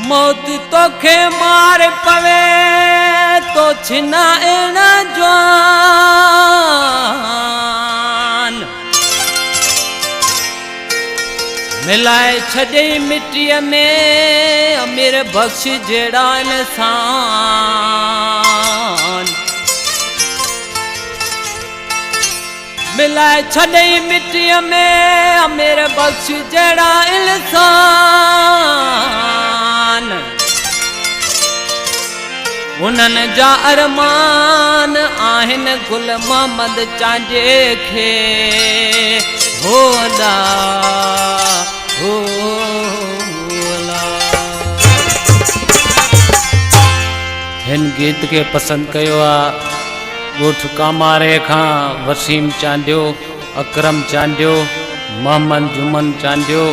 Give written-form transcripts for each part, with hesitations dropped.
मौत तोखे मार पवे तो छिनाए न जवान मिलाए छॾे मिट्टीअ में अमीर बख्श जहिड़ा इंसान मिलाए छॾे मिट्टीअ में अमीर बख्श जहिड़ा इंसान उन्हनि जा अरमान आहिनि गुल मोहम्मद चांजे खे होला होला। हिन गीत के पसंद कयो आहे ॻोठ कामारे खां वसीम चांडियो, अकरम चांडियो, मोहम्मद जुमन चांडियो,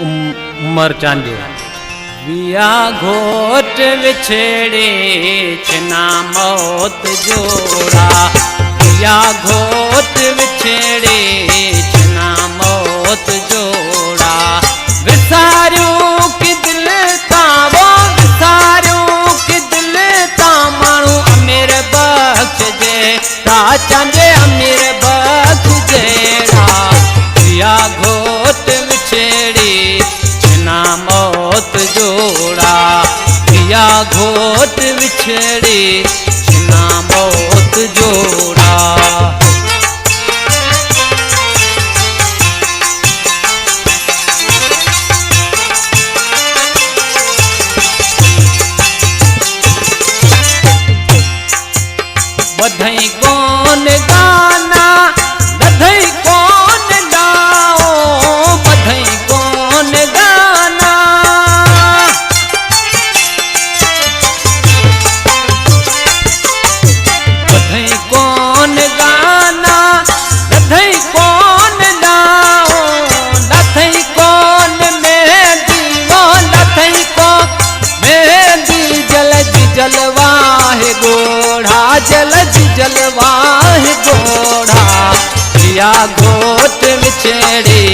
उमर चांडियो। विया घोट विछेड़े छिना मौत जोड़ा विया घोट विछेड़े छिना मौत जोड़ा विसारियो कि दिल तावो विसारियो कि दिल ता माण्हू अमीर बख्श जे चांजे अमीर बख्श जहिड़ा विया घोट विछेड़ी छिना मौत जोड़ा विया घोट विछेड़ी छिना मौत जोड़ा। बधई कौन गाना बधई कौन गाओ बधई कौन गाना बधई कौन गाना बधई कौन गाओ लथई कौन मेहंदी वो लथई को मेहंदी जलज जलवाहे गोढ़ा जलज जलवाहे गोढ़ा विया घोट विछेड़े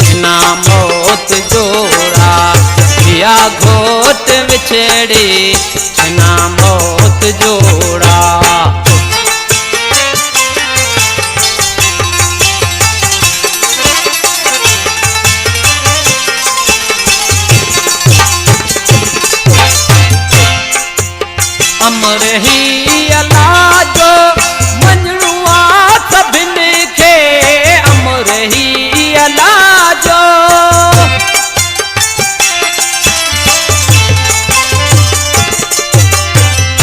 छिना मौत जोड़ा विया घोट विछेड़े छिना मौत जोड़ा। अमर ही अलाजो मंजणुआ सभिनी खे अमर ही अलाजो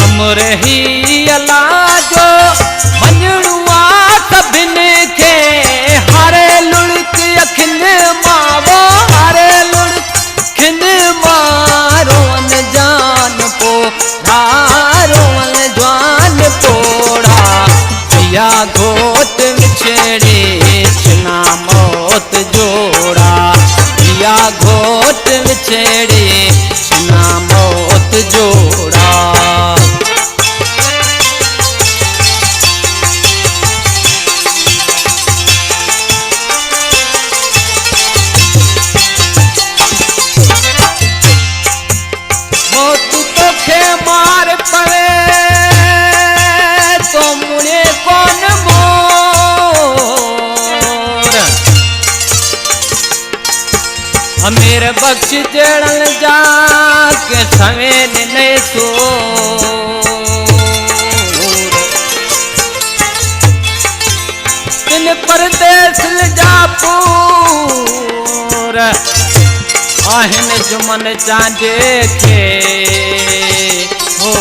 अमर ही अलाजो मंजणुआ सभिनी खे हारे लुड़क अखियुनि मावो हारे लुड़क खिन मारो जान पो रोवन जवान पोड़ा विया घोट विछेड़े छिना मौत जोड़ा विया घोट विछेड़े छिना मौत जोड़ा। मौत तोखे मार पवे तो मुड़े कौन मोर अमीर बख्श जड़न जा के सवेन ने सोर दिन परदेस जा पूर आहिन जुमन चांजे खे हो